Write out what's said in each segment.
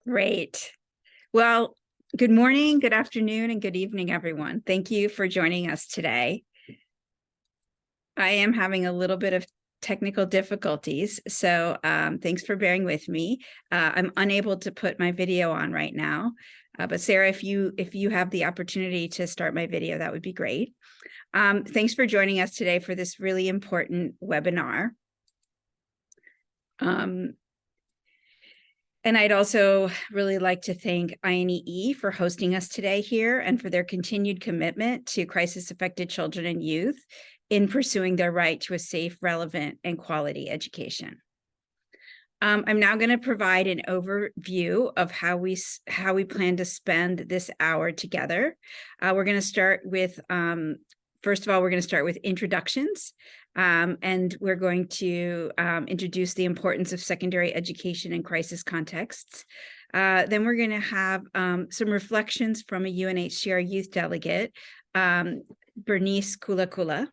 Great. Well, good morning, good afternoon, and good evening, everyone. Thank you for joining us today. I am having a little bit of technical difficulties, so thanks for bearing with me. I'm unable to put my video on right now, but Sarah, if you have the opportunity to start my video, that would be great. Thanks for joining us today for this really important webinar. And I'd also really like to thank INEE for hosting us today here and for their continued commitment to crisis-affected children and youth in pursuing their right to a safe, relevant, and quality education. I'm now going to provide an overview of how we plan to spend this hour together. We're going to start with, first of all, we're going to start with introductions. And we're going to introduce the importance of secondary education in crisis contexts. Then we're going to have some reflections from a UNHCR youth delegate, Bernice Kula.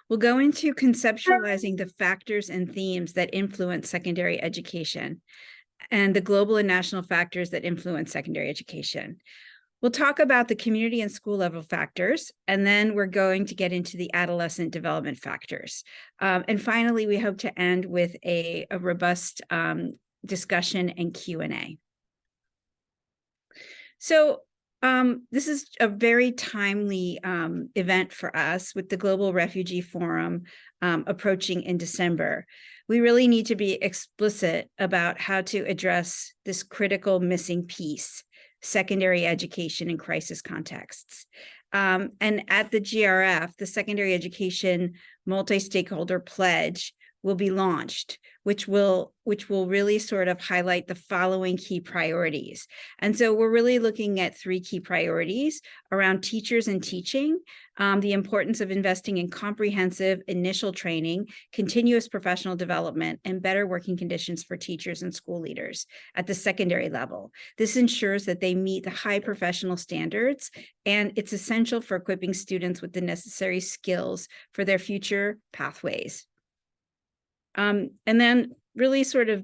We'll go into conceptualizing the factors and themes that influence secondary education and the global and national factors that influence secondary education. We'll talk about the community and school level factors, and then we're going to get into the adolescent development factors. And finally, we hope to end with a robust discussion and Q&A. So this is a very timely event for us with the Global Refugee Forum approaching in December. We really need to be explicit about how to address this critical missing piece: secondary education in crisis contexts. And at the GRF, the Secondary Education Multi-Stakeholder Pledge will be launched, which will really sort of highlight the following key priorities. And so we're really looking at three key priorities around teachers and teaching, the importance of investing in comprehensive initial training, continuous professional development, and better working conditions for teachers and school leaders at the secondary level. This ensures that they meet the high professional standards, and it's essential for equipping students with the necessary skills for their future pathways. And then really sort of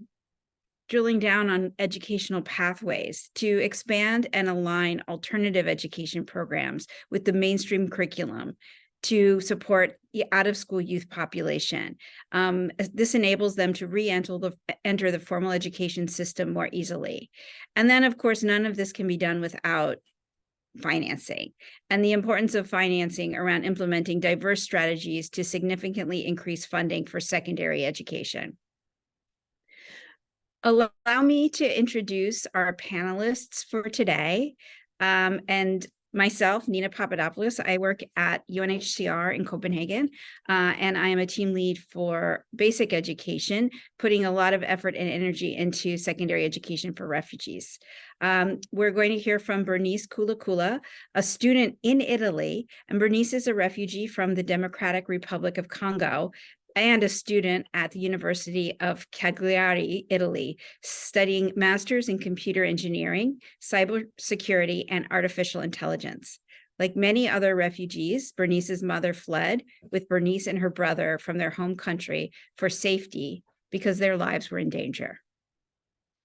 drilling down on educational pathways to expand and align alternative education programs with the mainstream curriculum to support the out-of-school youth population. This enables them to enter the formal education system more easily. And then, of course, none of this can be done without financing, and the importance of financing around implementing diverse strategies to significantly increase funding for secondary education. Allow me to introduce our panelists for today. And myself, Nina Popadopoulous, I work at UNHCR in Copenhagen, and I am a team lead for basic education, putting a lot of effort and energy into secondary education for refugees. We're going to hear from Bernice Kula, a student in Italy, and Bernice is a refugee from the Democratic Republic of Congo and a student at the University of Cagliari, Italy, studying masters in computer engineering, cybersecurity, and artificial intelligence. Like many other refugees, Bernice's mother fled with Bernice and her brother from their home country for safety because their lives were in danger.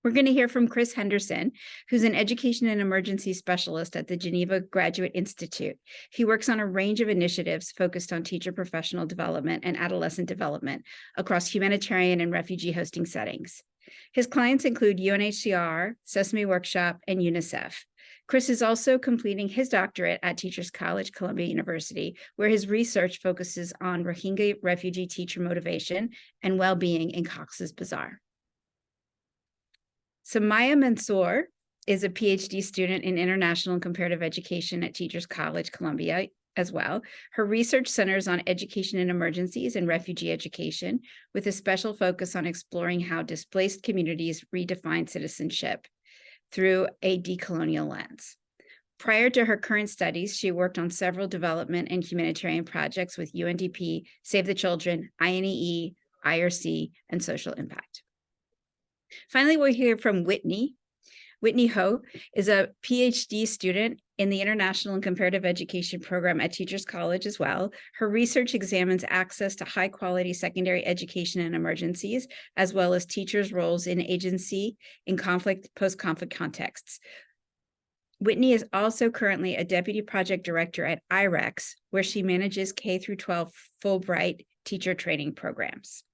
We're going to hear from Chris Henderson, who's an education and emergency specialist at the Geneva Graduate Institute. He works on a range of initiatives focused on teacher professional development and adolescent development across humanitarian and refugee hosting settings. His clients include UNHCR, Sesame Workshop, and UNICEF. Chris is also completing his doctorate at Teachers College, Columbia University, where his research focuses on Rohingya refugee teacher motivation and well-being in Cox's Bazar. Samaya Mansour is a PhD student in International and Comparative Education at Teachers College, Columbia, as well. Her research centers on education in emergencies and refugee education, with a special focus on exploring how displaced communities redefine citizenship through a decolonial lens. Prior to her current studies, she worked on several development and humanitarian projects with UNDP, Save the Children, INEE, IRC, and Social Impact. Finally, we'll hear from Whitney. Whitney Ho is a PhD student in the International and Comparative Education program at Teachers College as well. Her research examines access to high-quality secondary education and emergencies, as well as teachers' roles in agency in conflict, post-conflict contexts. Whitney is also currently a deputy project director at IREX, where she manages K-12 Fulbright teacher training programs.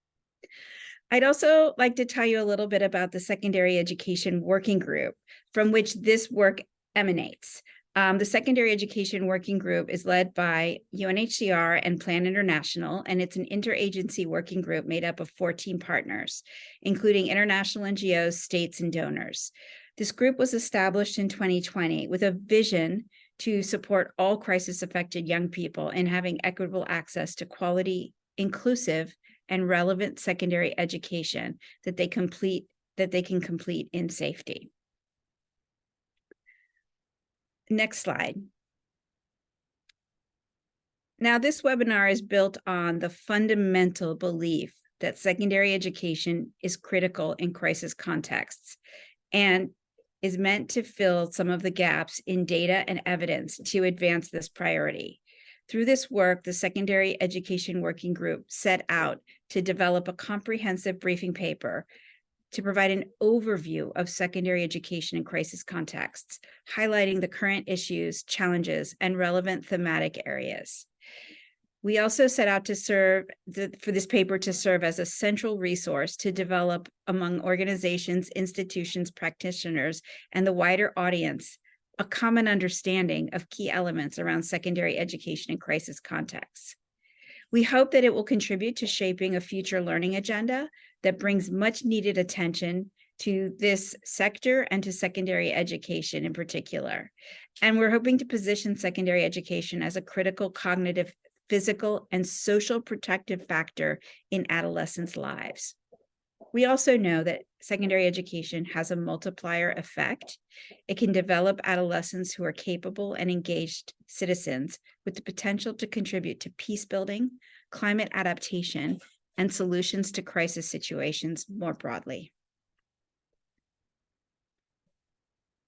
I'd also like to tell you a little bit about the Secondary Education Working Group, from which this work emanates. The Secondary Education Working Group is led by UNHCR and Plan International, and it's an interagency working group made up of 14 partners, including international NGOs, states, and donors. This group was established in 2020 with a vision to support all crisis-affected young people in having equitable access to quality, inclusive, and relevant secondary education that they can complete in safety. Next slide. Now, this webinar is built on the fundamental belief that secondary education is critical in crisis contexts and is meant to fill some of the gaps in data and evidence to advance this priority. Through this work, the Secondary Education Working Group set out to develop a comprehensive briefing paper to provide an overview of secondary education in crisis contexts, highlighting the current issues, challenges, and relevant thematic areas. We also set out to for this paper to serve as a central resource to develop among organizations, institutions, practitioners, and the wider audience a common understanding of key elements around secondary education in crisis contexts. We hope that it will contribute to shaping a future learning agenda that brings much needed attention to this sector and to secondary education in particular. And we're hoping to position secondary education as a critical cognitive, physical, and social protective factor in adolescents' lives. We also know that secondary education has a multiplier effect. It can develop adolescents who are capable and engaged citizens with the potential to contribute to peace building, climate adaptation, and solutions to crisis situations more broadly.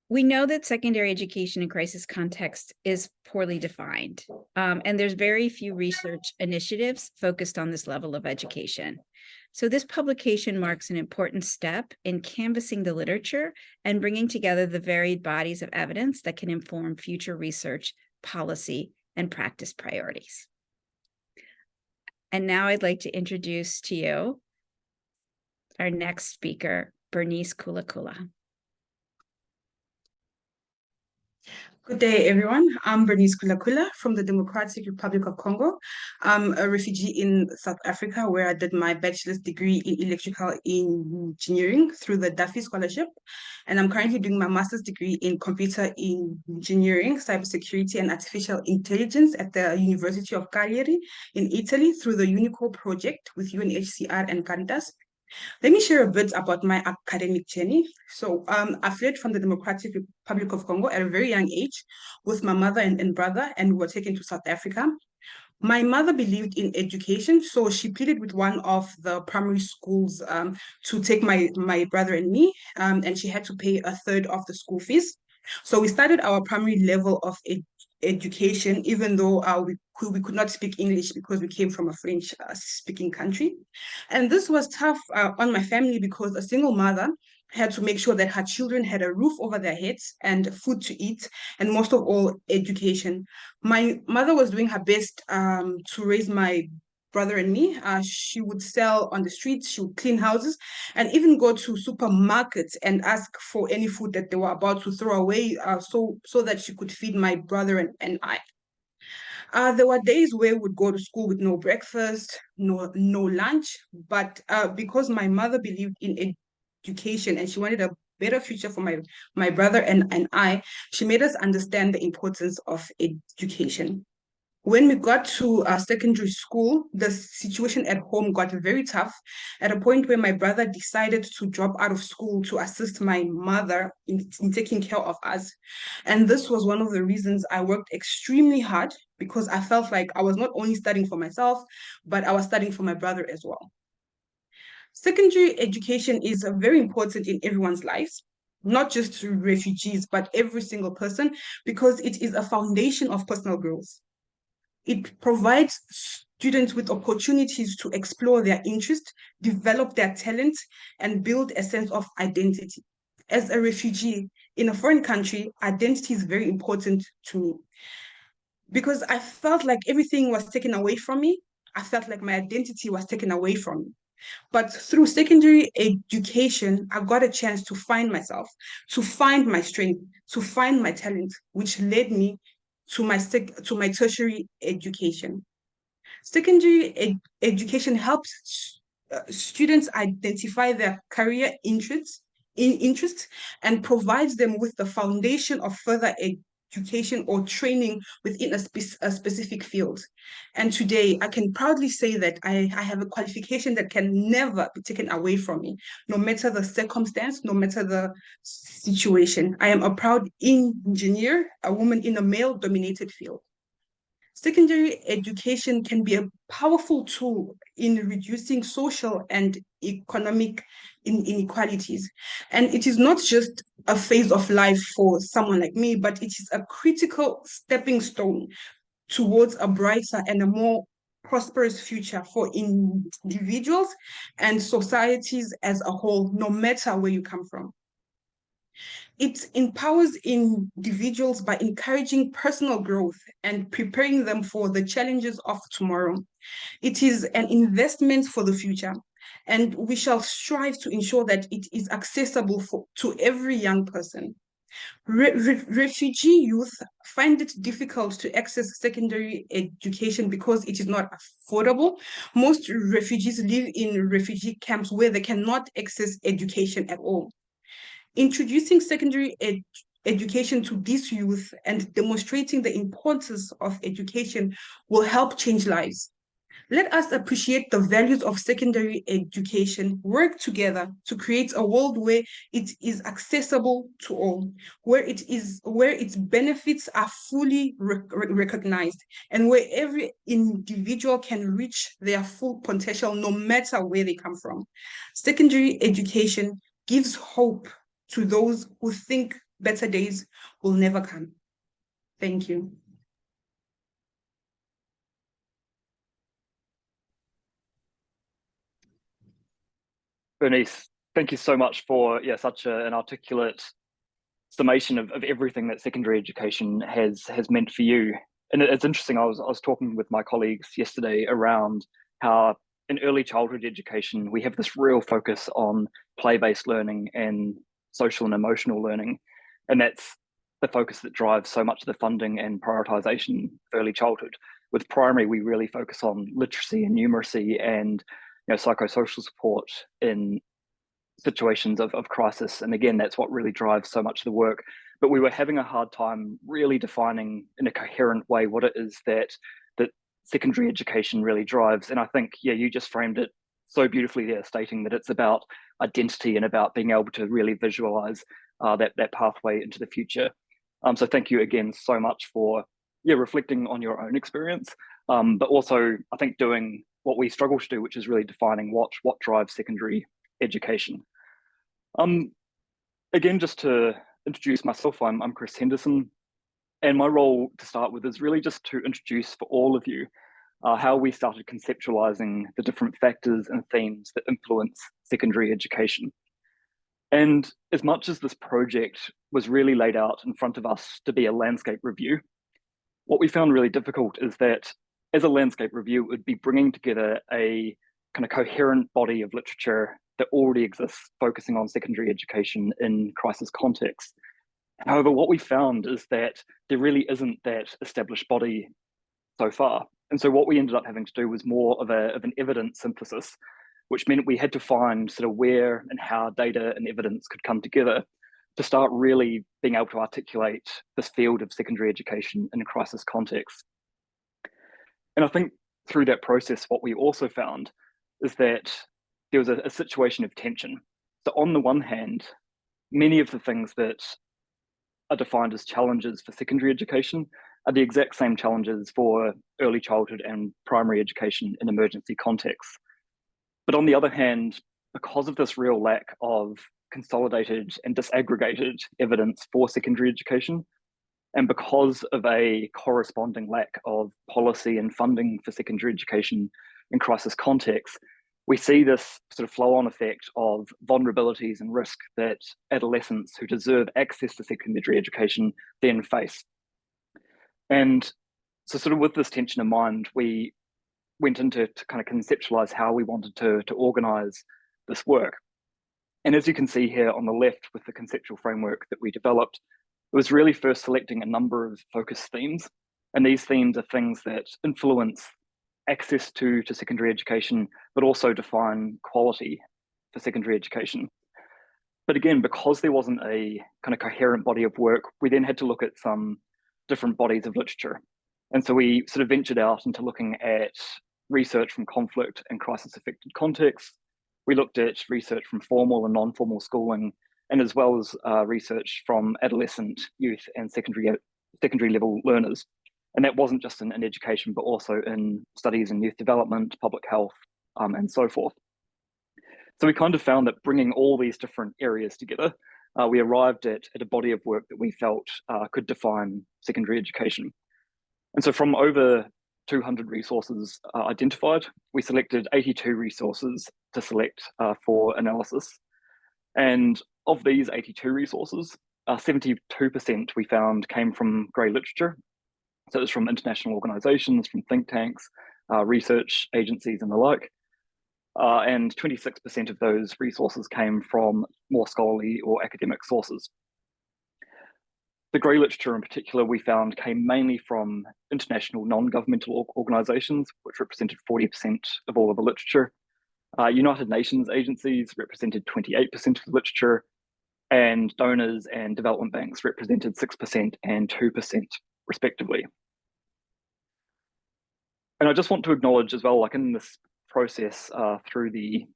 We know that secondary education in crisis context is poorly defined, and there's very few research initiatives focused on this level of education. So this publication marks an important step in canvassing the literature and bringing together the varied bodies of evidence that can inform future research, policy, and practice priorities. And now I'd like to introduce to you our next speaker, Bernice Kula. Good day, everyone. I'm Bernice Kula from the Democratic Republic of Congo. I'm a refugee in South Africa, where I did my bachelor's degree in electrical engineering through the Duffy Scholarship. And I'm currently doing my master's degree in computer engineering, cybersecurity, and artificial intelligence at the University of Cagliari in Italy through the UNICO project with UNHCR and Caritas. Let me share a bit about my academic journey. So I fled from the Democratic Republic of Congo at a very young age with my mother and brother, and we were taken to South Africa. My mother believed in education, so she pleaded with one of the primary schools to take my brother and me, and she had to pay a third of the school fees. So we started our primary level of education, even though we could not speak English because we came from a French-speaking country. And this was tough on my family because a single mother had to make sure that her children had a roof over their heads and food to eat, and most of all, education. My mother was doing her best to raise my brother and me. She would sell on the streets, she would clean houses, and even go to supermarkets and ask for any food that they were about to throw away so that she could feed my brother and I. There were days where we would go to school with no breakfast, no lunch, but because my mother believed in education and she wanted a better future for my brother and I, she made us understand the importance of education. When we got to secondary school, the situation at home got very tough at a point where my brother decided to drop out of school to assist my mother in taking care of us. And this was one of the reasons I worked extremely hard because I felt like I was not only studying for myself, but I was studying for my brother as well. Secondary education is very important in everyone's lives. not just refugees, but every single person, because it is a foundation of personal growth. It provides students with opportunities to explore their interest, develop their talent, and build a sense of identity. As a refugee in a foreign country, identity is very important to me because I felt like everything was taken away from me. I felt like my identity was taken away from me. But through secondary education, I got a chance to find myself, to find my strength, to find my talent, which led me to my tertiary education. Secondary education helps students identify their career interests and provides them with the foundation of further education or training within a specific field. And today, I can proudly say that I have a qualification that can never be taken away from me, no matter the circumstance, no matter the situation. I am a proud engineer, a woman in a male-dominated field. Secondary education can be a powerful tool in reducing social and economic inequalities. And it is not just a phase of life for someone like me, but it is a critical stepping stone towards a brighter and a more prosperous future for individuals and societies as a whole, no matter where you come from. It empowers individuals by encouraging personal growth and preparing them for the challenges of tomorrow. It is an investment for the future, and we shall strive to ensure that it is accessible to every young person. Refugee youth find it difficult to access secondary education because it is not affordable. Most refugees live in refugee camps where they cannot access education at all. Introducing secondary education to these youth and demonstrating the importance of education will help change lives. Let us appreciate the values of secondary education, work together to create a world where it is accessible to all, where its benefits are fully recognized, and where every individual can reach their full potential no matter where they come from. Secondary education gives hope to those who think better days will never come. Thank you. Bernice, thank you so much for such an articulate summation of everything that secondary education has meant for you. And it's interesting, I was talking with my colleagues yesterday around how in early childhood education, we have this real focus on play-based learning and social and emotional learning. And that's the focus that drives so much of the funding and prioritization of early childhood. With primary, we really focus on literacy and numeracy and psychosocial support in situations of crisis. And again, that's what really drives so much of the work. But we were having a hard time really defining in a coherent way what it is that secondary education really drives. And I think, you just framed it so beautifully there, stating that it's about identity and about being able to really visualize that pathway into the future. So thank you again so much for reflecting on your own experience, but also I think doing what we struggle to do, which is really defining what drives secondary education. Again, just to introduce myself, I'm Chris Henderson, and my role to start with is really just to introduce for all of you how we started conceptualizing the different factors and themes that influence secondary education. And as much as this project was really laid out in front of us to be a landscape review, what we found really difficult is that as a landscape review, it would be bringing together a kind of coherent body of literature that already exists, focusing on secondary education in crisis contexts. However, what we found is that there really isn't that established body so far. And so what we ended up having to do was more of an evidence synthesis, which meant we had to find sort of where and how data and evidence could come together to start really being able to articulate this field of secondary education in a crisis context. And I think through that process, what we also found is that there was a situation of tension. So on the one hand, many of the things that are defined as challenges for secondary education are the exact same challenges for early childhood and primary education in emergency contexts. But on the other hand, because of this real lack of consolidated and disaggregated evidence for secondary education. And because of a corresponding lack of policy and funding for secondary education in crisis contexts, we see this sort of flow-on effect of vulnerabilities and risk that adolescents who deserve access to secondary education then face. And so sort of with this tension in mind, we went into to kind of conceptualize how we wanted to organize this work. And as you can see here on the left with the conceptual framework that we developed, it was really first selecting a number of focus themes. And these themes are things that influence access to secondary education, but also define quality for secondary education. But again, because there wasn't a kind of coherent body of work, we then had to look at some different bodies of literature. And so we sort of ventured out into looking at research from conflict and crisis affected contexts. We looked at research from formal and non-formal schooling, and as well as research from adolescent, youth, and secondary level learners. And that wasn't just in education, but also in studies in youth development, public health, and so forth. So we kind of found that bringing all these different areas together, we arrived at a body of work that we felt could define secondary education. And so from over 200 resources identified, we selected 82 resources to select for analysis. And of these 82 resources, 72% we found came from grey literature. So it was from international organizations, from think tanks, research agencies and the like. And 26% of those resources came from more scholarly or academic sources. The grey literature in particular we found came mainly from international non-governmental organizations, which represented 40% of all of the literature. United Nations agencies represented 28% of the literature, and donors and development banks represented 6% and 2% respectively. And I just want to acknowledge as well, like in this process through the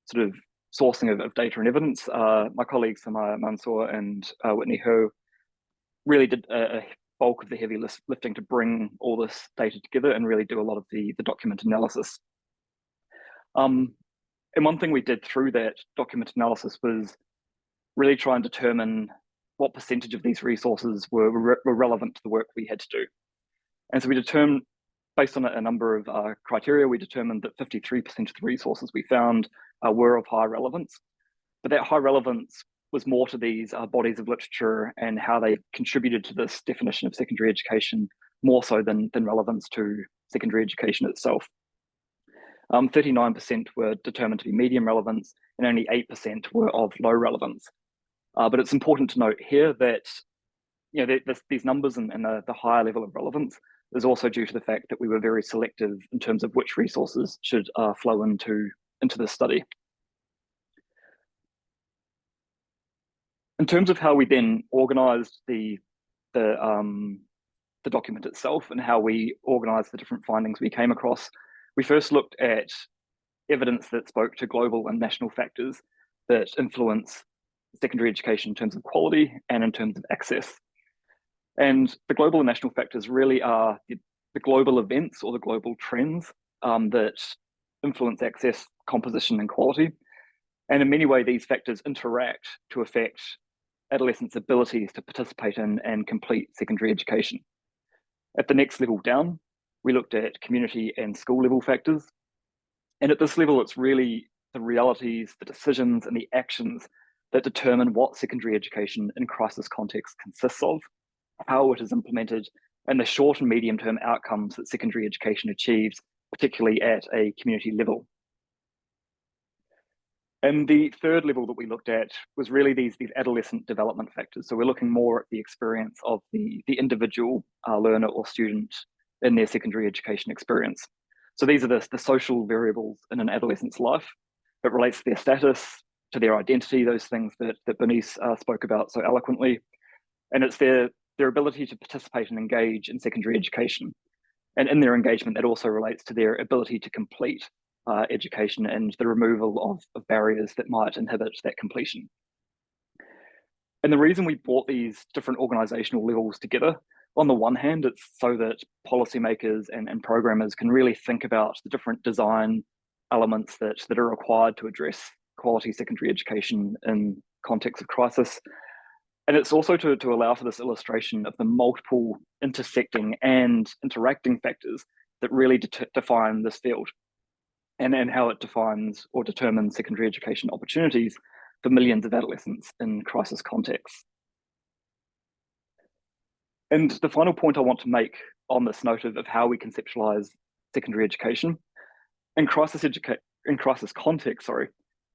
sort of sourcing of data and evidence, my colleagues Samaya Mansour and Whitney Ho really did a bulk of the heavy lifting to bring all this data together and really do a lot of the document analysis. And one thing we did through that document analysis was really try and determine what percentage of these resources were relevant to the work we had to do. And so we determined, based on a number of criteria, we determined that 53% of the resources we found were of high relevance. But that high relevance was more to these bodies of literature and how they contributed to this definition of secondary education, more so than relevance to secondary education itself. 39% were determined to be medium relevance, and only 8% were of low relevance. But it's important to note here that these numbers and the higher level of relevance is also due to the fact that we were very selective in terms of which resources should flow into this study. In terms of how we then organized the document itself and how we organized the different findings we came across, we first looked at evidence that spoke to global and national factors that influence secondary education in terms of quality and in terms of access. And the global and national factors really are the global events or the global trends that influence access, composition, and quality. And in many ways, these factors interact to affect adolescents' abilities to participate in and complete secondary education. At the next level down, we looked at community and school level factors. And at this level, it's really the realities, the decisions, and the actions that determine what secondary education in crisis context consists of, how it is implemented, and the short and medium term outcomes that secondary education achieves, particularly at a community level. And the third level that we looked at was really these adolescent development factors. So we're looking more at the experience of the individual learner or student in their secondary education experience. So these are the social variables in an adolescent's life. It relates to their status, to their identity, those things that Bernice spoke about so eloquently. And it's their ability to participate and engage in secondary education. And in their engagement, that also relates to their ability to complete education and the removal of barriers that might inhibit that completion. And the reason we brought these different organizational levels together, on the one hand, it's so that policymakers and programmers can really think about the different design elements that are required to address quality secondary education in context of crisis. And it's also to allow for this illustration of the multiple intersecting and interacting factors that really define this field, and how it defines or determines secondary education opportunities for millions of adolescents in crisis contexts. And the final point I want to make on this note of how we conceptualize secondary education, in crisis context,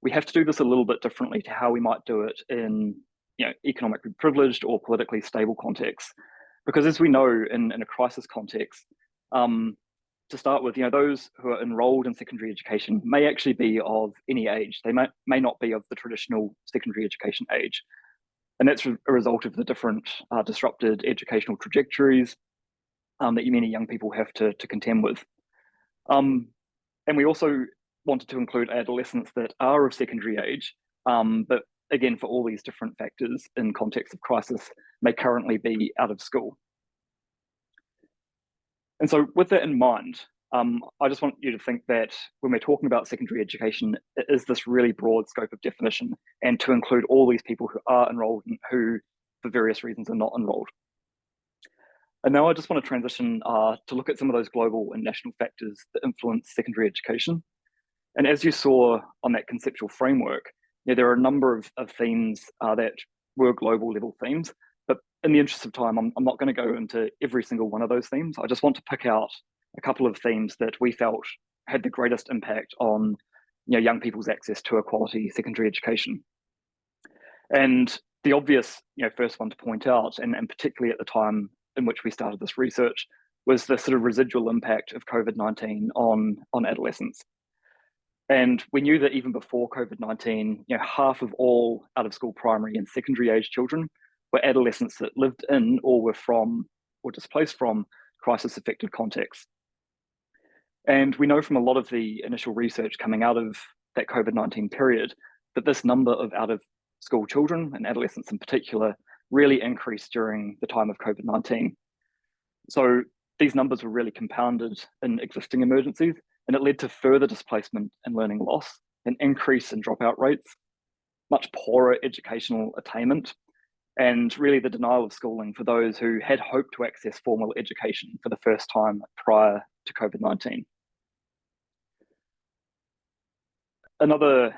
we have to do this a little bit differently to how we might do it in economically privileged or politically stable contexts. Because as we know in a crisis context, to start with, those who are enrolled in secondary education may actually be of any age. They may not be of the traditional secondary education age. And that's a result of the different disrupted educational trajectories that many young people have to contend with. And we also wanted to include adolescents that are of secondary age, but again, for all these different factors in context of crisis, may currently be out of school. And so with that in mind, I just want you to think that when we're talking about secondary education, it is this really broad scope of definition, and to include all these people who are enrolled and who, for various reasons, are not enrolled. And now I just want to transition to look at some of those global and national factors that influence secondary education. And as you saw on that conceptual framework, there are a number of themes that were global level themes. But in the interest of time, I'm not going to go into every single one of those themes. I just want to pick out a couple of themes that we felt had the greatest impact on young people's access to a quality secondary education. And the obvious first one to point out, and particularly at the time in which we started this research, was the sort of residual impact of COVID-19 on adolescents. And we knew that even before COVID-19, half of all out-of-school primary and secondary age children were adolescents that lived in or were from or displaced from crisis-affected contexts. And we know from a lot of the initial research coming out of that COVID-19 period that this number of out-of-school children and adolescents in particular really increased during the time of COVID-19. So these numbers were really compounded in existing emergencies, and it led to further displacement and learning loss, an increase in dropout rates, much poorer educational attainment, and really the denial of schooling for those who had hoped to access formal education for the first time prior to COVID-19. Another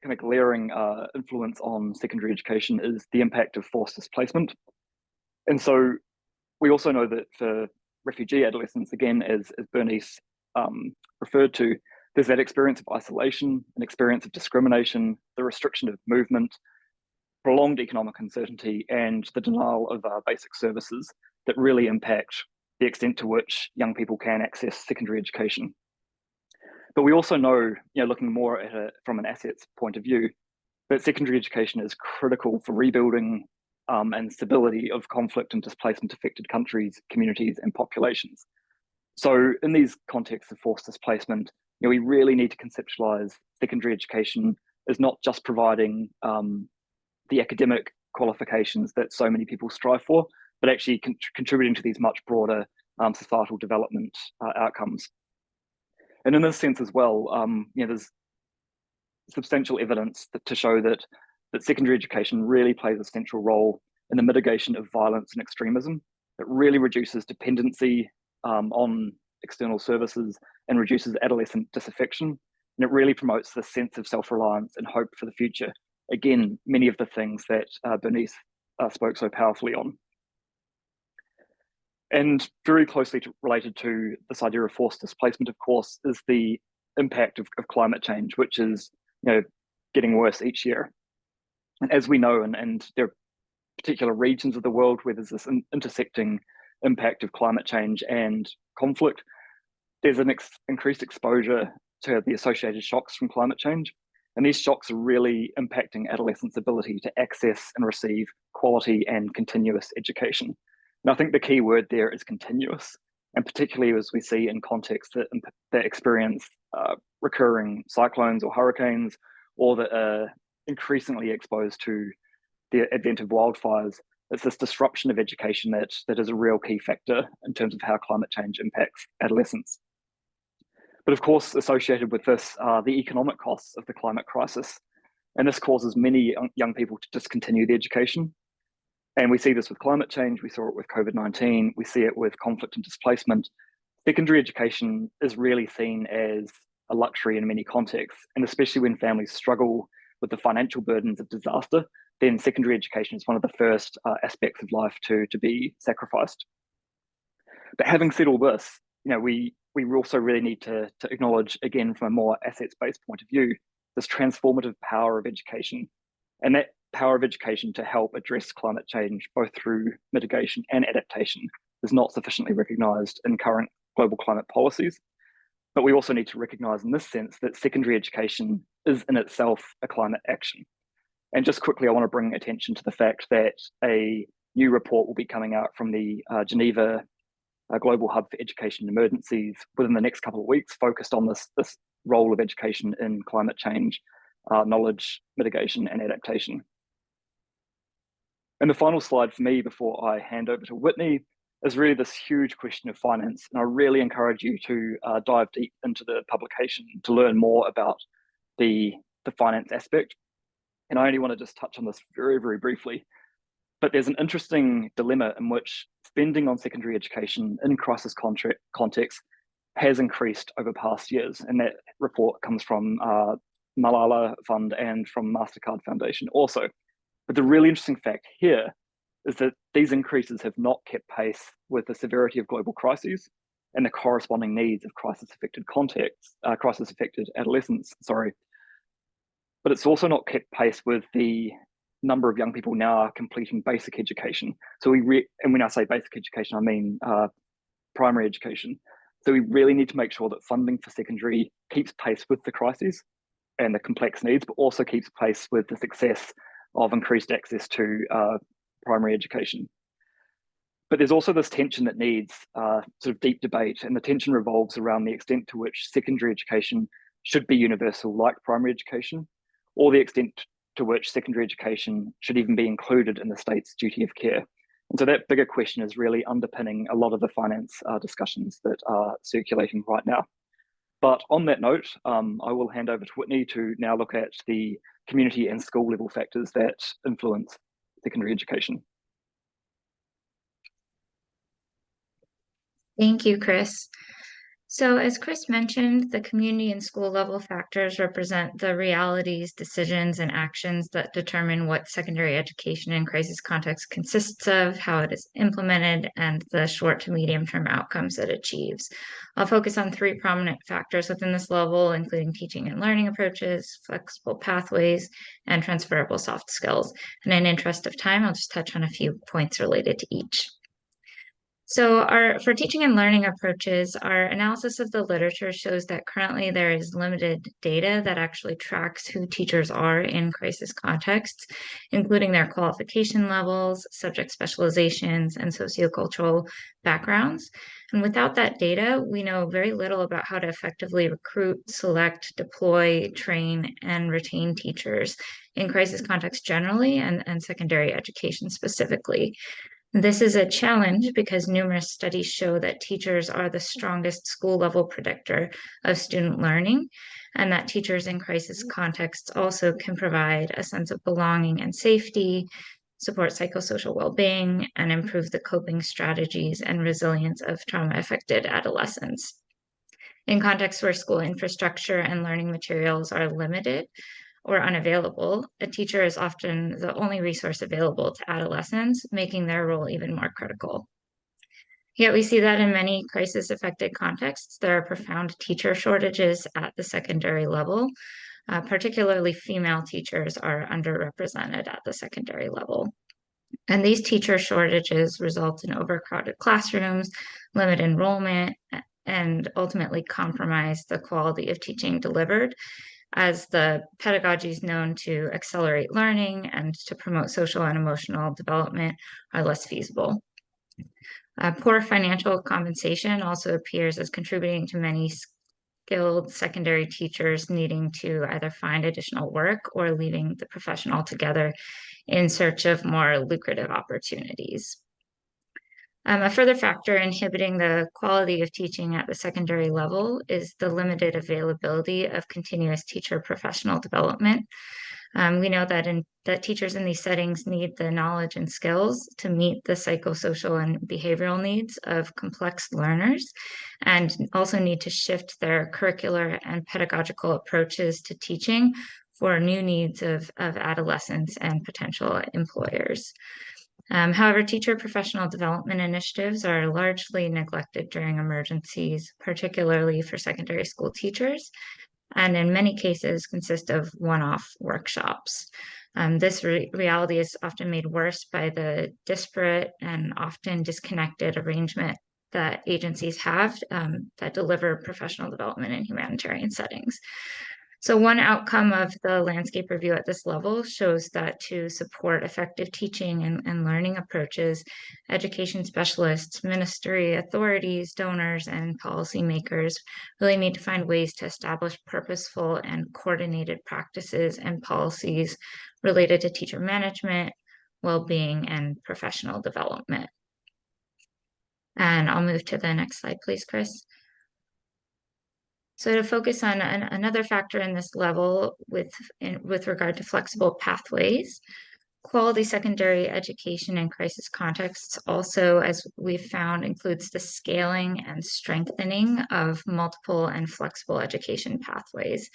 kind of glaring influence on secondary education is the impact of forced displacement. And so we also know that for refugee adolescents, again, as Bernice referred to, there's that experience of isolation, an experience of discrimination, the restriction of movement, prolonged economic uncertainty, and the denial of basic services that really impact the extent to which young people can access secondary education. But we also know, looking more at it from an assets point of view, that secondary education is critical for rebuilding and stability of conflict and displacement affected countries, communities, and populations. So in these contexts of forced displacement, we really need to conceptualize secondary education as not just providing the academic qualifications that so many people strive for, but actually contributing to these much broader societal development outcomes. And in this sense as well, there's substantial evidence to show that secondary education really plays a central role in the mitigation of violence and extremism. It really reduces dependency on external services and reduces adolescent disaffection. And it really promotes the sense of self-reliance and hope for the future. Again, many of the things that Bernice spoke so powerfully on. And very closely related to this idea of forced displacement, of course, is the impact of climate change, which is getting worse each year. And as we know, and there are particular regions of the world where there's this intersecting impact of climate change and conflict, there's an increased exposure to the associated shocks from climate change. And these shocks are really impacting adolescents' ability to access and receive quality and continuous education. And I think the key word there is continuous, and particularly as we see in contexts that experience recurring cyclones or hurricanes, or that are increasingly exposed to the advent of wildfires. It's this disruption of education that is a real key factor in terms of how climate change impacts adolescents. But of course, associated with this are the economic costs of the climate crisis. And this causes many young people to discontinue their education. And we see this with climate change, we saw it with COVID-19, we see it with conflict and displacement. Secondary education is really seen as a luxury in many contexts, and especially when families struggle with the financial burdens of disaster, then secondary education is one of the first aspects of life to be sacrificed. But having said all this, we also really need to acknowledge, again, from a more assets-based point of view, this transformative power of education. And that power of education to help address climate change, both through mitigation and adaptation, is not sufficiently recognised in current global climate policies. But we also need to recognise in this sense that secondary education is in itself a climate action. And just quickly, I want to bring attention to the fact that a new report will be coming out from the Geneva Global Hub for Education and Emergencies within the next couple of weeks, focused on this role of education in climate change, knowledge, mitigation, and adaptation. And the final slide for me before I hand over to Whitney is really this huge question of finance. And I really encourage you to dive deep into the publication to learn more about the finance aspect. And I only want to just touch on this very, very briefly. But there's an interesting dilemma in which spending on secondary education in crisis context has increased over past years. And that report comes from Malala Fund and from MasterCard Foundation also. But the really interesting fact here is that these increases have not kept pace with the severity of global crises and the corresponding needs of crisis-affected adolescents, But it's also not kept pace with the number of young people now completing basic education. So and when I say basic education, I mean primary education. So we really need to make sure that funding for secondary keeps pace with the crises and the complex needs, but also keeps pace with the success of increased access to primary education. But there's also this tension that needs sort of deep debate, and the tension revolves around the extent to which secondary education should be universal like primary education, or the extent to which secondary education should even be included in the state's duty of care. And so that bigger question is really underpinning a lot of the finance discussions that are circulating right now. But on that note, I will hand over to Whitney to now look at the community and school level factors that influence secondary education. Thank you, Chris. So as Chris mentioned, the community and school level factors represent the realities, decisions, and actions that determine what secondary education in crisis context consists of, how it is implemented, and the short to medium term outcomes it achieves. I'll focus on three prominent factors within this level, including teaching and learning approaches, flexible pathways, and transferable soft skills. And in interest of time, I'll just touch on a few points related to each. So for teaching and learning approaches, our analysis of the literature shows that currently there is limited data that actually tracks who teachers are in crisis contexts, including their qualification levels, subject specializations, and sociocultural backgrounds. And without that data, we know very little about how to effectively recruit, select, deploy, train, and retain teachers in crisis contexts generally and secondary education specifically. This is a challenge because numerous studies show that teachers are the strongest school level predictor of student learning, and that teachers in crisis contexts also can provide a sense of belonging and safety, support psychosocial well-being, and improve the coping strategies and resilience of trauma-affected adolescents. In contexts where school infrastructure and learning materials are limited or unavailable, a teacher is often the only resource available to adolescents, making their role even more critical. Yet we see that in many crisis-affected contexts, there are profound teacher shortages at the secondary level. Particularly female teachers are underrepresented at the secondary level. And these teacher shortages result in overcrowded classrooms, limited enrollment, and ultimately compromise the quality of teaching delivered, as the pedagogies known to accelerate learning and to promote social and emotional development are less feasible. Poor financial compensation also appears as contributing to many skilled secondary teachers needing to either find additional work or leaving the profession altogether in search of more lucrative opportunities. A further factor inhibiting the quality of teaching at the secondary level is the limited availability of continuous teacher professional development. We know that teachers in these settings need the knowledge and skills to meet the psychosocial and behavioral needs of complex learners, and also need to shift their curricular and pedagogical approaches to teaching for new needs of adolescents and potential employers. However, teacher professional development initiatives are largely neglected during emergencies, particularly for secondary school teachers, and in many cases consist of one-off workshops. This reality is often made worse by the disparate and often disconnected arrangement that agencies have that deliver professional development in humanitarian settings. So one outcome of the landscape review at this level shows that to support effective teaching and learning approaches, education specialists, ministry authorities, donors, and policymakers really need to find ways to establish purposeful and coordinated practices and policies related to teacher management, well-being, and professional development. And I'll move to the next slide, please, Chris. So to focus on another factor in this level with regard to flexible pathways, quality secondary education in crisis contexts also, as we've found, includes the scaling and strengthening of multiple and flexible education pathways.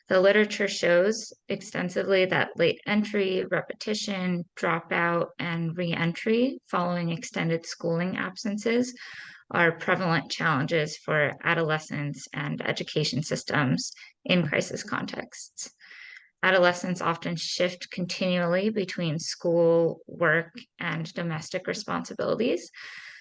The literature shows extensively that late entry, repetition, dropout, and re-entry following extended schooling absences are prevalent challenges for adolescents and education systems in crisis contexts. Adolescents often shift continually between school, work, and domestic responsibilities.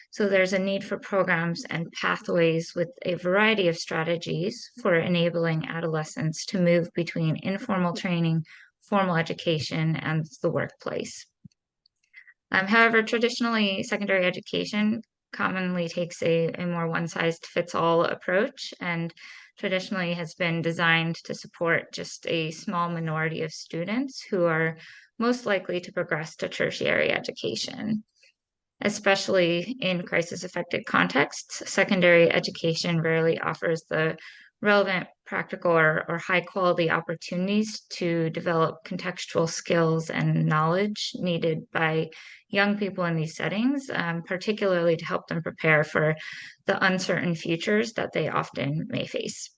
So there's a need for programs and pathways with a variety of strategies for enabling adolescents to move between informal training, formal education, and the workplace. However, traditionally, secondary education commonly takes a more one-size-fits-all approach, and traditionally has been designed to support just a small minority of students who are most likely to progress to tertiary education. Especially in crisis-affected contexts, secondary education rarely offers the relevant, practical, or high-quality opportunities to develop contextual skills and knowledge needed by young people in these settings, particularly to help them prepare for the uncertain futures that they often may face.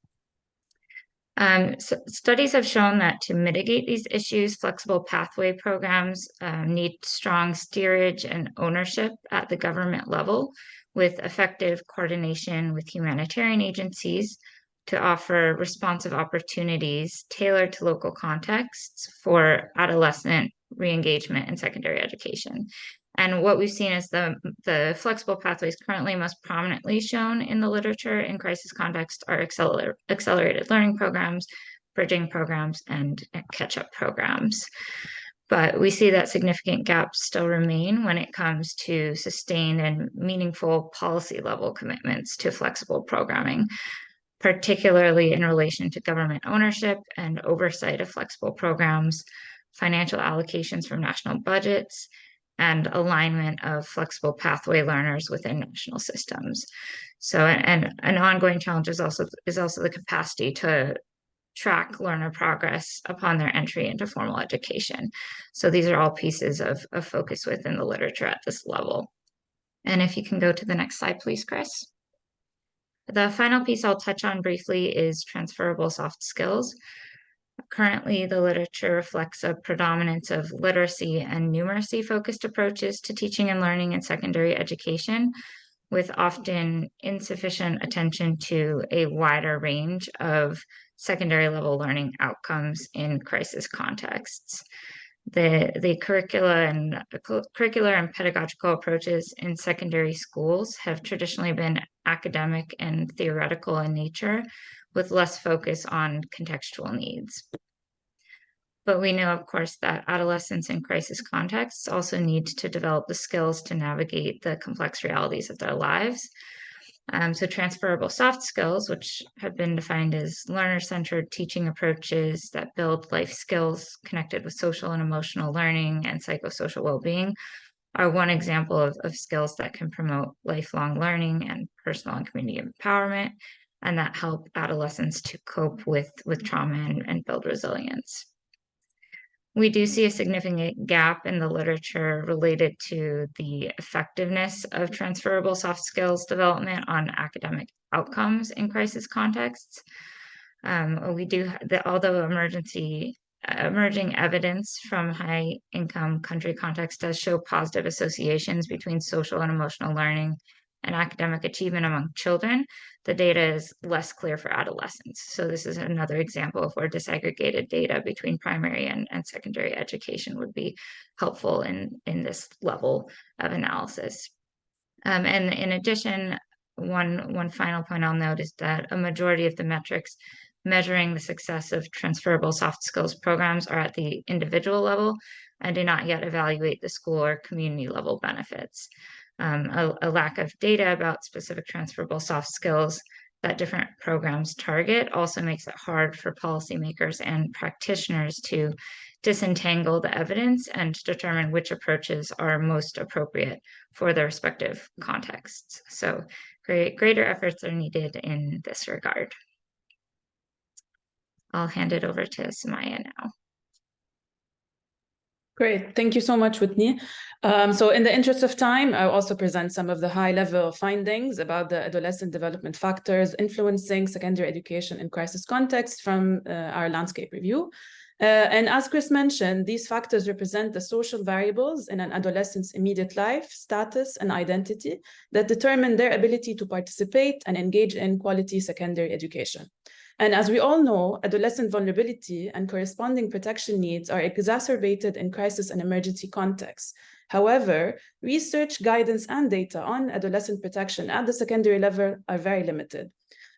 So studies have shown that to mitigate these issues, flexible pathway programs need strong steerage and ownership at the government level, with effective coordination with humanitarian agencies to offer responsive opportunities tailored to local contexts for adolescent re-engagement in secondary education. And what we've seen is the flexible pathways currently most prominently shown in the literature in crisis context are accelerated learning programs, bridging programs, and catch-up programs. But we see that significant gaps still remain when it comes to sustained and meaningful policy level commitments to flexible programming, particularly in relation to government ownership and oversight of flexible programs, financial allocations from national budgets, and alignment of flexible pathway learners within national systems. So, and an ongoing challenge is also the capacity to track learner progress upon their entry into formal education. So these are all pieces of focus within the literature at this level. And if you can go to the next slide, please, Chris. The final piece I'll touch on briefly is transferable soft skills. Currently, the literature reflects a predominance of literacy and numeracy focused approaches to teaching and learning in secondary education, with often insufficient attention to a wider range of secondary level learning outcomes in crisis contexts. The curricular and pedagogical approaches in secondary schools have traditionally been academic and theoretical in nature, with less focus on contextual needs. But we know, of course, that adolescents in crisis contexts also need to develop the skills to navigate the complex realities of their lives. So transferable soft skills, which have been defined as learner-centered teaching approaches that build life skills connected with social and emotional learning and psychosocial well-being, are one example of skills that can promote lifelong learning and personal and community empowerment, and that help adolescents to cope with trauma and build resilience. We do see a significant gap in the literature related to the effectiveness of transferable soft skills development on academic outcomes in crisis contexts. Although emerging evidence from high-income country contexts does show positive associations between social and emotional learning and academic achievement among children, the data is less clear for adolescents. So this is another example of where disaggregated data between primary and secondary education would be helpful in this level of analysis. And in addition, one final point I'll note is that a majority of the metrics measuring the success of transferable soft skills programs are at the individual level and do not yet evaluate the school or community level benefits. A lack of data about specific transferable soft skills that different programs target also makes it hard for policymakers and practitioners to disentangle the evidence and determine which approaches are most appropriate for their respective contexts. So greater efforts are needed in this regard. I'll hand it over to Samaya now. Great, thank you so much, Whitney. So in the interest of time, I'll also present some of the high-level findings about the adolescent development factors influencing secondary education in crisis context from our landscape review. And as Chris mentioned, these factors represent the social variables in an adolescent's immediate life, status, and identity that determine their ability to participate and engage in quality secondary education. And as we all know, adolescent vulnerability and corresponding protection needs are exacerbated in crisis and emergency contexts. However, research, guidance, and data on adolescent protection at the secondary level are very limited.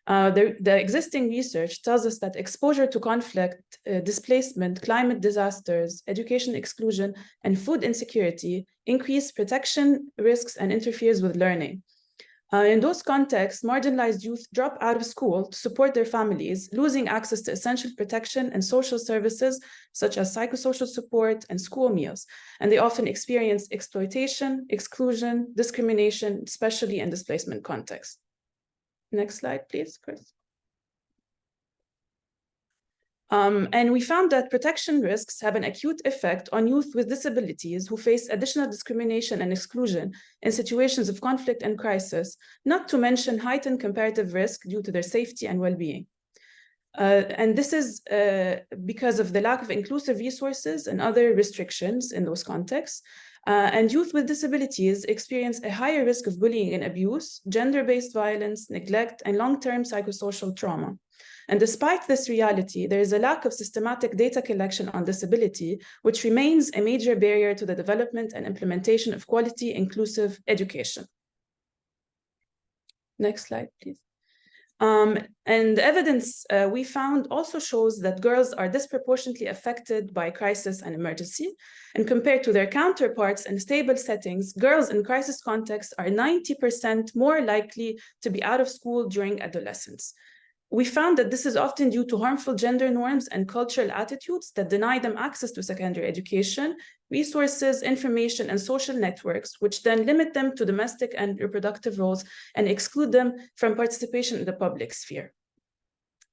The existing research tells us that exposure to conflict, displacement, climate disasters, education exclusion, and food insecurity increase protection risks and interferes with learning. In those contexts, marginalized youth drop out of school to support their families, losing access to essential protection and social services such as psychosocial support and school meals. And they often experience exploitation, exclusion, discrimination, especially in displacement contexts. Next slide, please, Chris. And we found that protection risks have an acute effect on youth with disabilities who face additional discrimination and exclusion in situations of conflict and crisis, not to mention heightened comparative risk due to their safety and well-being. And this is because of the lack of inclusive resources and other restrictions in those contexts. And youth with disabilities experience a higher risk of bullying and abuse, gender-based violence, neglect, and long-term psychosocial trauma. And despite this reality, there is a lack of systematic data collection on disability, which remains a major barrier to the development and implementation of quality, inclusive education. Next slide, please. And the evidence we found also shows that girls are disproportionately affected by crisis and emergency. And compared to their counterparts in stable settings, girls in crisis contexts are 90% more likely to be out of school during adolescence. We found that this is often due to harmful gender norms and cultural attitudes that deny them access to secondary education, resources, information, and social networks, which then limit them to domestic and reproductive roles and exclude them from participation in the public sphere.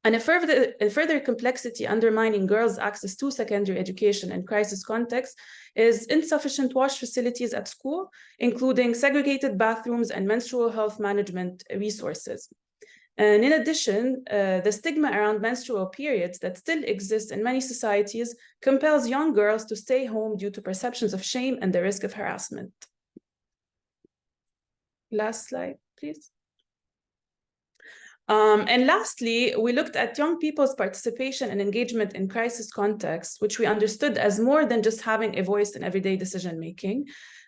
And a further complexity undermining girls' access to secondary education in crisis contexts is insufficient wash facilities at school, including segregated bathrooms and menstrual health management resources. And in addition, the stigma around menstrual periods that still exists in many societies compels young girls to stay home due to perceptions of shame and the risk of harassment. Last slide, please. And lastly, we looked at young people's participation and engagement in crisis contexts, which we understood as more than just having a voice in everyday decision-making,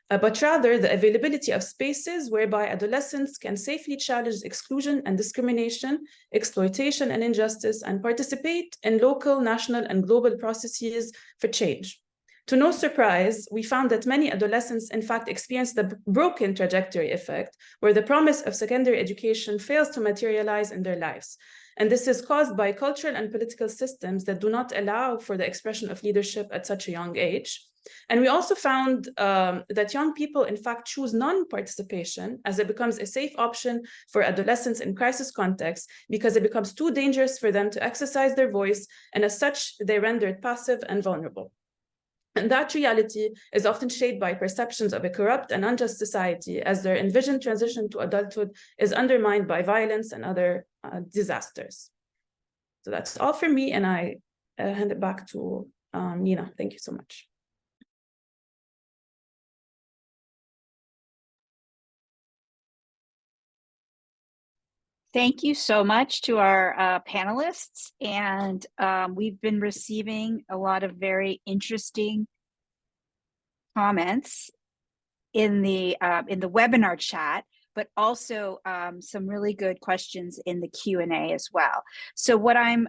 but rather the availability of spaces whereby adolescents can safely challenge exclusion and discrimination, exploitation and injustice, and participate in local, national, and global processes for change. To no surprise, we found that many adolescents, in fact, experience the broken trajectory effect, where the promise of secondary education fails to materialize in their lives. And this is caused by cultural and political systems that do not allow for the expression of leadership at such a young age. And we also found that young people, in fact, choose non-participation as it becomes a safe option for adolescents in crisis contexts because it becomes too dangerous for them to exercise their voice, and as such, they're rendered passive and vulnerable. And that reality is often shaped by perceptions of a corrupt and unjust society, as their envisioned transition to adulthood is undermined by violence and other disasters. So that's all for me, and I hand it back to Nina. Thank you so much. Thank you so much to our panelists, and we've been receiving a lot of very interesting comments in the webinar chat, but also some really good questions in the Q&A as well. So what I'm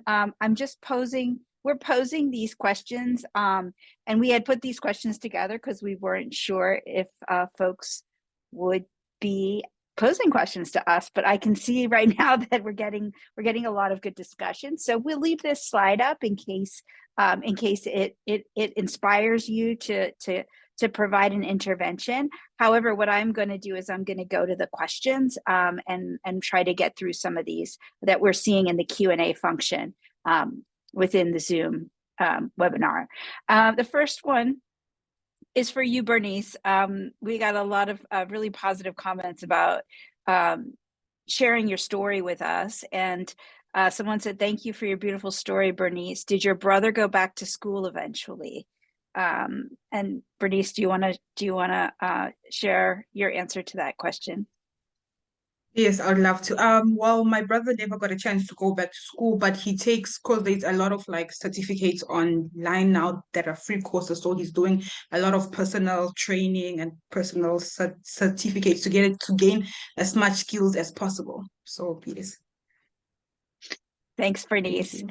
just posing, we're posing these questions, and we had put these questions together because we weren't sure if folks would be posing questions to us, but I can see right now that we're getting a lot of good discussion. So we'll leave this slide up in case it inspires you to provide an intervention. However, what I'm going to do is I'm going to go to the questions and try to get through some of these that we're seeing in the Q&A function within the Zoom webinar. The first one is for you, Bernice. We got a lot of really positive comments about sharing your story with us. And someone said, "Thank you for your beautiful story, Bernice. Did your brother go back to school eventually?" And Bernice, do you want to share your answer to that question? Yes, I'd love to. Well, my brother never got a chance to go back to school, but he takes, because there's a lot of like certificates online now that are free courses. So he's doing a lot of personal training and personal certificates to gain as much skills as possible. So yes. Thanks, Bernice.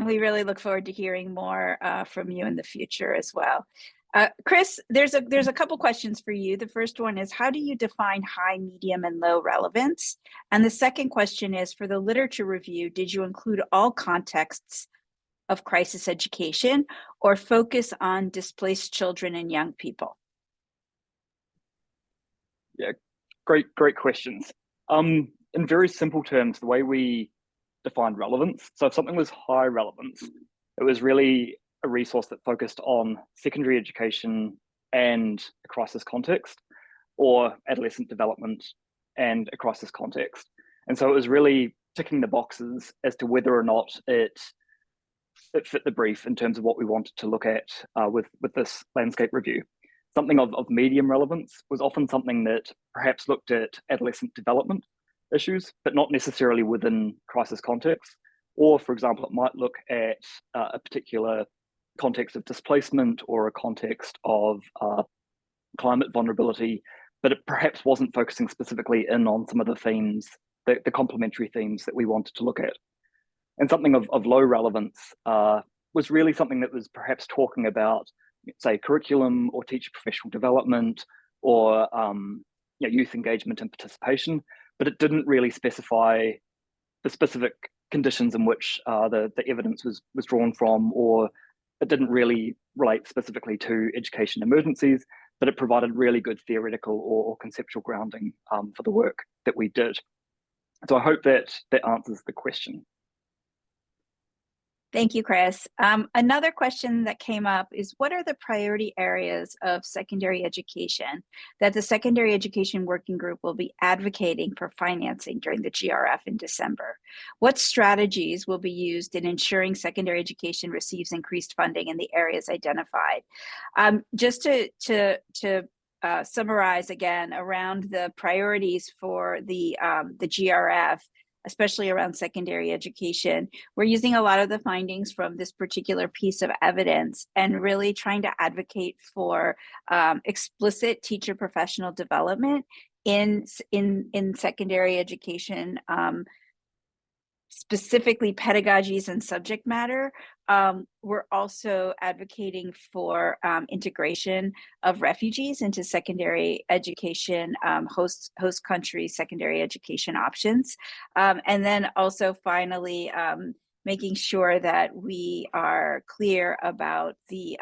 We really look forward to hearing more from you in the future as well. Chris, there's a couple questions for you. The first one is, how do you define high, medium, and low relevance? And the second question is, for the literature review, did you include all contexts of crisis education or focus on displaced children and young people? Yeah, great questions. In very simple terms, the way we define relevance, so if something was high relevance, it was really a resource that focused on secondary education and a crisis context, or adolescent development and a crisis context. And so it was really ticking the boxes as to whether or not it fit the brief in terms of what we wanted to look at with this landscape review. Something of medium relevance was often something that perhaps looked at adolescent development issues, but not necessarily within crisis context. Or, for example, it might look at a particular context of displacement or a context of climate vulnerability, but it perhaps wasn't focusing specifically in on some of the themes, the complementary themes that we wanted to look at. And something of low relevance was really something that was perhaps talking about, say, curriculum or teacher professional development or youth engagement and participation, but it didn't really specify the specific conditions in which the evidence was drawn from, or it didn't really relate specifically to education emergencies, but it provided really good theoretical or conceptual grounding for the work that we did. So I hope that answers the question. Thank you, Chris. Another question that came up is, what are the priority areas of secondary education that the Secondary Education Working Group will be advocating for financing during the GRF in December? What strategies will be used in ensuring secondary education receives increased funding in the areas identified? Just to summarize again around the priorities for the GRF, especially around secondary education, we're using a lot of the findings from this particular piece of evidence and really trying to advocate for explicit teacher professional development in secondary education, specifically pedagogies and subject matter. We're also advocating for integration of refugees into secondary education, host country secondary education options. And then also finally, making sure that we are clear about the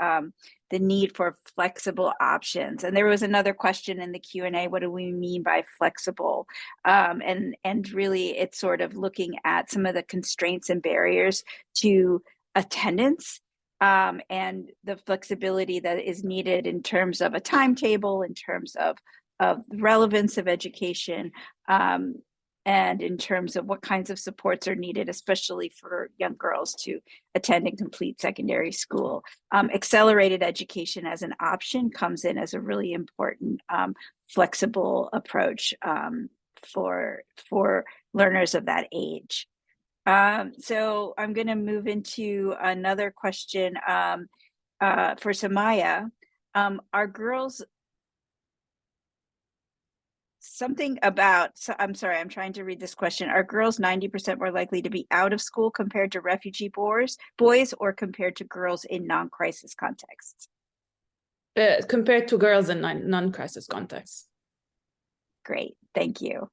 need for flexible options. And there was another question in the Q&A, what do we mean by flexible? And really it's sort of looking at some of the constraints and barriers to attendance and the flexibility that is needed in terms of a timetable, in terms of relevance of education, and in terms of what kinds of supports are needed, especially for young girls to attend and complete secondary school. Accelerated education as an option comes in as a really important flexible approach for learners of that age. So I'm going to move into another question for Samaya. Are girls something about, I'm sorry, I'm trying to read this question. Are girls 90% more likely to be out of school compared to refugee boys or compared to girls in non-crisis contexts? Compared to girls in non-crisis contexts. Great, thank you.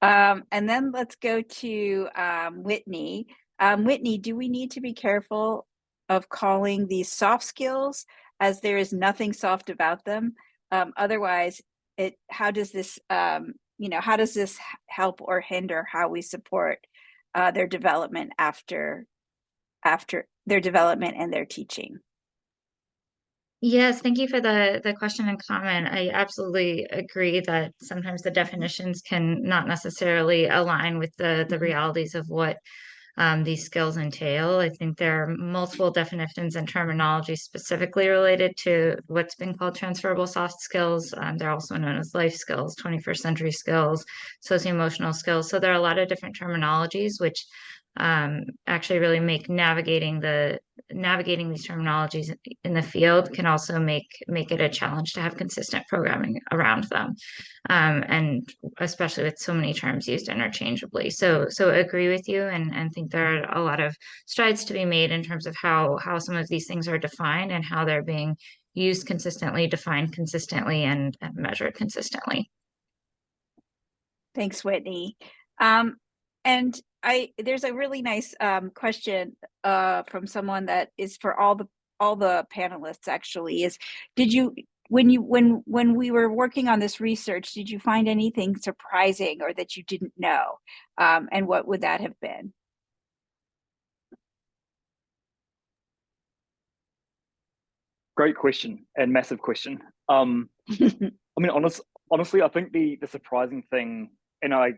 And then let's go to Whitney. Whitney, do we need to be careful of calling these soft skills, as there is nothing soft about them? Otherwise, how does this help or hinder how we support their development after their development and their teaching? Yes, thank you for the question and comment. I absolutely agree that sometimes the definitions can not necessarily align with the realities of what these skills entail. I think there are multiple definitions and terminology specifically related to what's been called transferable soft skills. They're also known as life skills, 21st century skills, socio-emotional skills. So there are a lot of different terminologies, which actually really make navigating these terminologies in the field can also make it a challenge to have consistent programming around them, and especially with so many terms used interchangeably. So agree with you, and think there are a lot of strides to be made in terms of how some of these things are defined and how they're being used consistently, defined consistently, and measured consistently. Thanks, Whitney. And there's a really nice question from someone that is for all the panelists, actually, is when we were working on this research, did you find anything surprising or that you didn't know? And what would that have been? Great question and massive question. I mean, honestly, I think the surprising thing, and I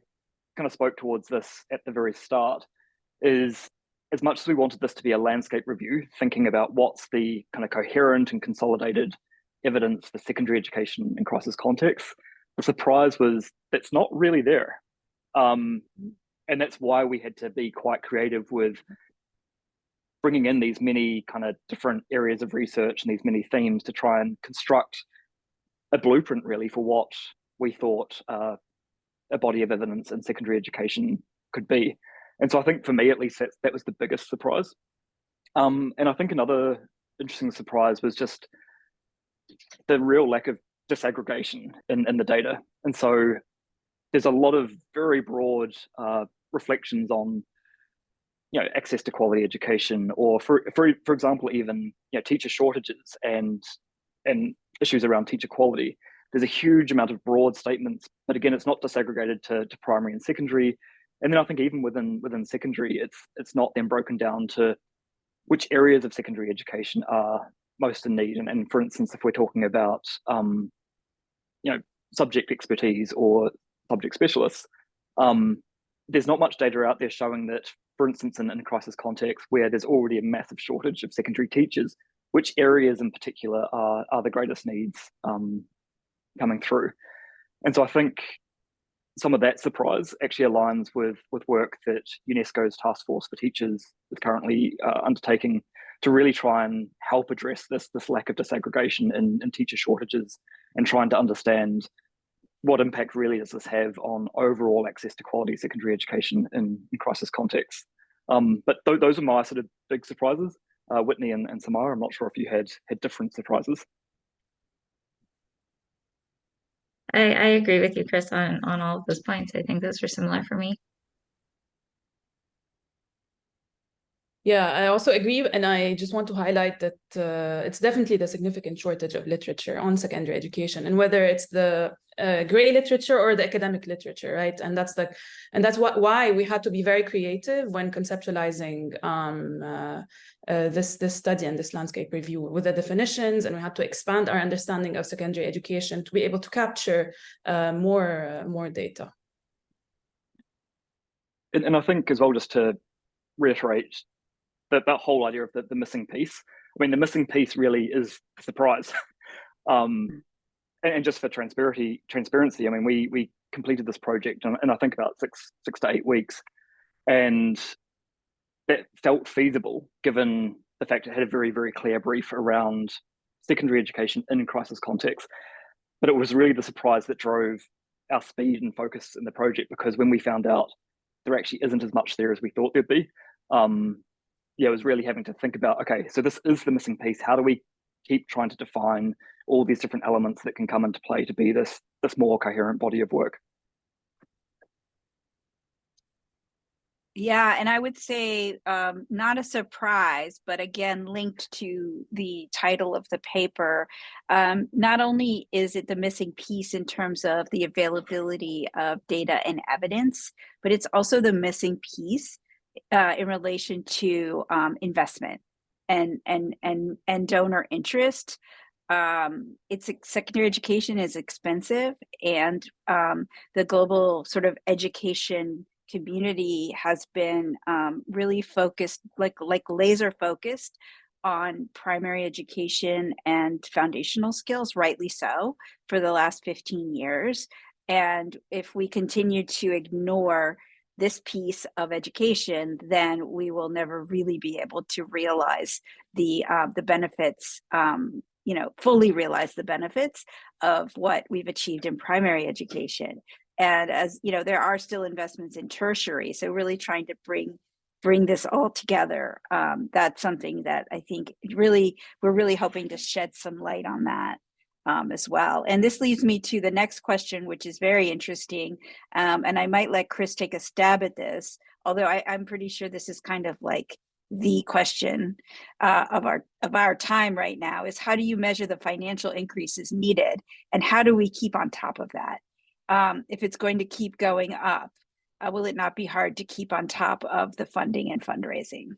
kind of spoke towards this at the very start, is as much as we wanted this to be a landscape review, thinking about what's the kind of coherent and consolidated evidence for secondary education in crisis contexts, the surprise was that's not really there. And that's why we had to be quite creative with bringing in these many kind of different areas of research and these many themes to try and construct a blueprint really for what we thought a body of evidence in secondary education could be. And so I think for me, at least, that was the biggest surprise. And I think another interesting surprise was just the real lack of disaggregation in the data. And so there's a lot of very broad reflections on, access to quality education, or for example, even teacher shortages and issues around teacher quality. There's a huge amount of broad statements, but again, it's not disaggregated to primary and secondary. And then I think even within secondary, it's not then broken down to which areas of secondary education are most in need. And for instance, if we're talking about subject expertise or subject specialists, there's not much data out there showing that, for instance, in crisis context where there's already a massive shortage of secondary teachers, which areas in particular are the greatest needs coming through. And so I think some of that surprise actually aligns with work that UNESCO's Task Force for Teachers is currently undertaking to really try and help address this lack of disaggregation in teacher shortages, and trying to understand what impact really does this have on overall access to quality secondary education in crisis contexts. But those are my sort of big surprises. Whitney and Samara, I'm not sure if you had different surprises. I agree with you, Chris, on all of those points. I think those were similar for me. Yeah, I also agree. And I just want to highlight that it's definitely the significant shortage of literature on secondary education, and whether it's the gray literature or the academic literature, right? And that's why we had to be very creative when conceptualizing this study and this landscape review with the definitions, and we had to expand our understanding of secondary education to be able to capture more data. And I think as well, just to reiterate that whole idea of the missing piece. I mean, the missing piece really is the surprise. And just for transparency, I mean, we completed this project in I think about six to 8 weeks, and that felt feasible given the fact it had a very, very clear brief around secondary education in crisis context. But it was really the surprise that drove our speed and focus in the project, because when we found out there actually isn't as much there as we thought there'd be, yeah, it was really having to think about, okay, so this is the missing piece. How do we keep trying to define all these different elements that can come into play to be this more coherent body of work? Yeah, and I would say not a surprise, but again, linked to the title of the paper, not only is it the missing piece in terms of the availability of data and evidence, but it's also the missing piece in relation to investment and donor interest. Secondary education is expensive, and the global sort of education community has been really focused, like laser focused on primary education and foundational skills, rightly so, for the last 15 years. And if we continue to ignore this piece of education, then we will never really be able to realize the benefits, fully realize the benefits of what we've achieved in primary education. And as you know, there are still investments in tertiary, so really trying to bring this all together. That's something that I think we're really hoping to shed some light on that as well. And this leads me to the next question, which is very interesting. And I might let Chris take a stab at this, although I'm pretty sure this is kind of like the question of our time right now, is how do you measure the financial increases needed, and how do we keep on top of that? If it's going to keep going up, will it not be hard to keep on top of the funding and fundraising?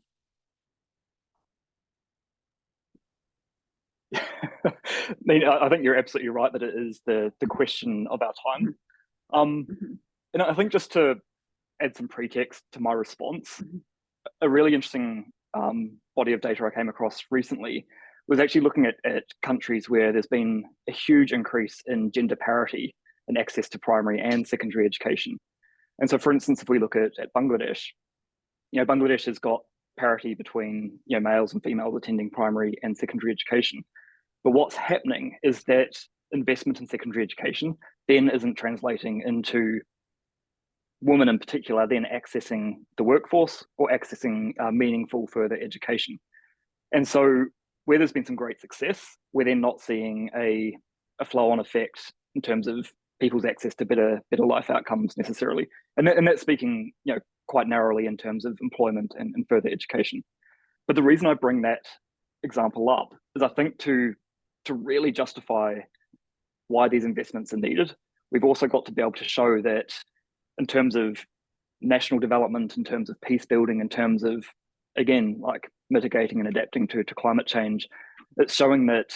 I mean, I think you're absolutely right that it is the question of our time. And I think just to add some pretext to my response, a really interesting body of data I came across recently was actually looking at countries where there's been a huge increase in gender parity and access to primary and secondary education. And so, for instance, if we look at Bangladesh, Bangladesh has got parity between males and females attending primary and secondary education. But what's happening is that investment in secondary education then isn't translating into women in particular then accessing the workforce or accessing meaningful further education. And so where there's been some great success, we're then not seeing a flow-on effect in terms of people's access to better life outcomes necessarily. And that's speaking quite narrowly in terms of employment and further education. But the reason I bring that example up is I think to really justify why these investments are needed, we've also got to be able to show that in terms of national development, in terms of peace building, in terms of, again, like mitigating and adapting to climate change, it's showing that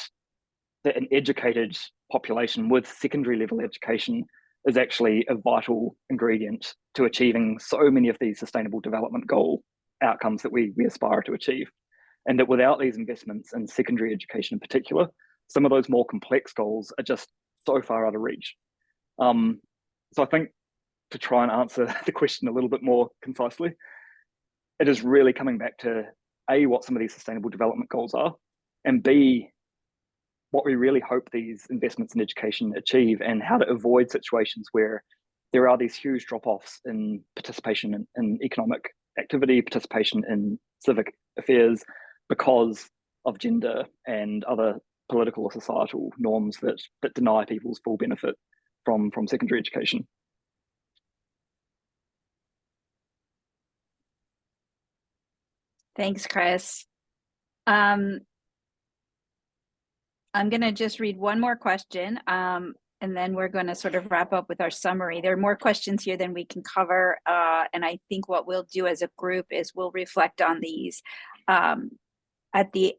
an educated population with secondary level education is actually a vital ingredient to achieving so many of these sustainable development goal outcomes that we aspire to achieve. And that without these investments in secondary education in particular, some of those more complex goals are just so far out of reach. So I think to try and answer the question a little bit more concisely, it is really coming back to A, what some of these sustainable development goals are, and B, what we really hope these investments in education achieve, and how to avoid situations where there are these huge drop-offs in participation in economic activity, participation in civic affairs, because of gender and other political or societal norms that deny people's full benefit from secondary education. Thanks, Chris. I'm going to just read one more question, and then we're going to sort of wrap up with our summary. There are more questions here than we can cover, and I think what we'll do as a group is we'll reflect on these after the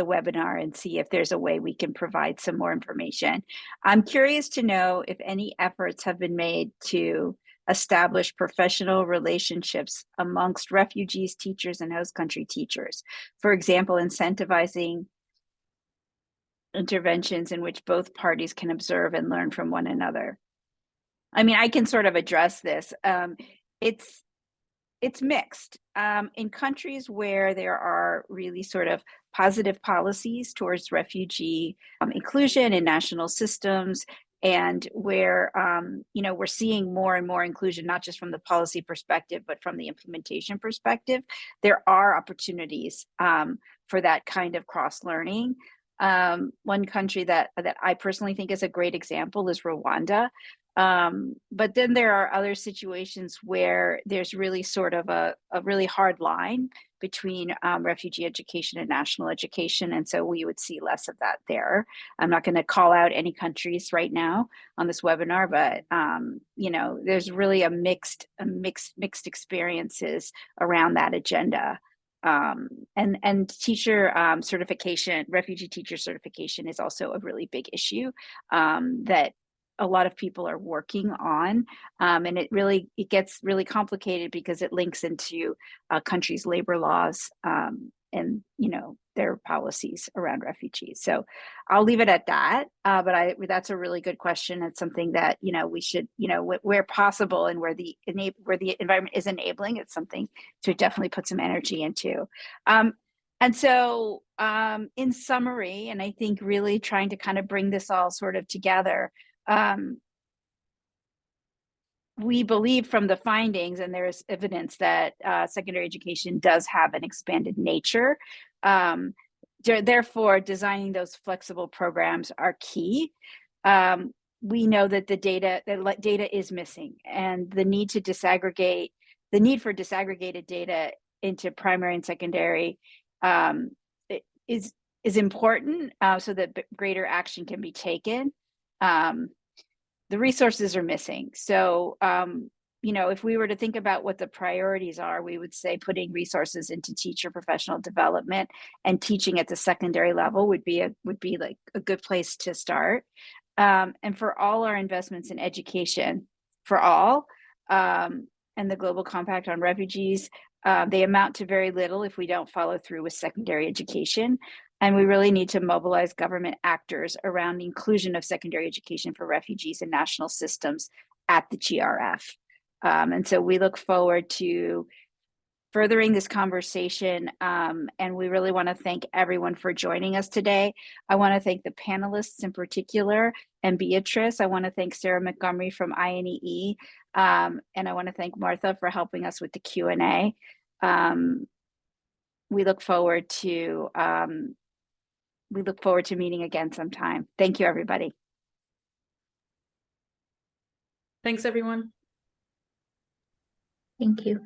webinar and see if there's a way we can provide some more information. I'm curious to know if any efforts have been made to establish professional relationships amongst refugees, teachers, and host country teachers. For example, incentivizing interventions in which both parties can observe and learn from one another. I mean, I can sort of address this. It's mixed. In countries where there are really sort of positive policies towards refugee inclusion in national systems, and where we're seeing more and more inclusion, not just from the policy perspective, but from the implementation perspective, there are opportunities for that kind of cross-learning. One country that I personally think is a great example is Rwanda. But then there are other situations where there's really sort of a really hard line between refugee education and national education. And so we would see less of that there. I'm not going to call out any countries right now on this webinar, but there's really a mixed experiences around that agenda. And teacher certification, refugee teacher certification is also a really big issue that a lot of people are working on, and it gets really complicated because it links into countries' labor laws and their policies around refugees. So I'll leave it at that. But that's a really good question. It's something that we should where possible and where the environment is enabling, it's something to definitely put some energy into. And so in summary, and I think really trying to kind of bring this all sort of together. We believe from the findings, and there's evidence that secondary education does have an expanded nature. Therefore, designing those flexible programs are key. We know that the data is missing, and the need for disaggregated data into primary and secondary is important, so that greater action can be taken. The resources are missing. So, if we were to think about what the priorities are, we would say putting resources into teacher professional development and teaching at the secondary level would be like a good place to start. And for all our investments in education for all, and the Global Compact on Refugees, they amount to very little if we don't follow through with secondary education. And we really need to mobilize government actors around the inclusion of secondary education for refugees in national systems at the GRF. And so we look forward to furthering this conversation. And we really want to thank everyone for joining us today. I want to thank the panelists in particular, and Beatrice. I want to thank Sarah Montgomery from INEE. And I want to thank Martha for helping us with the Q&A. We look forward to meeting again sometime. Thank you, everybody. Thanks, everyone. Thank you.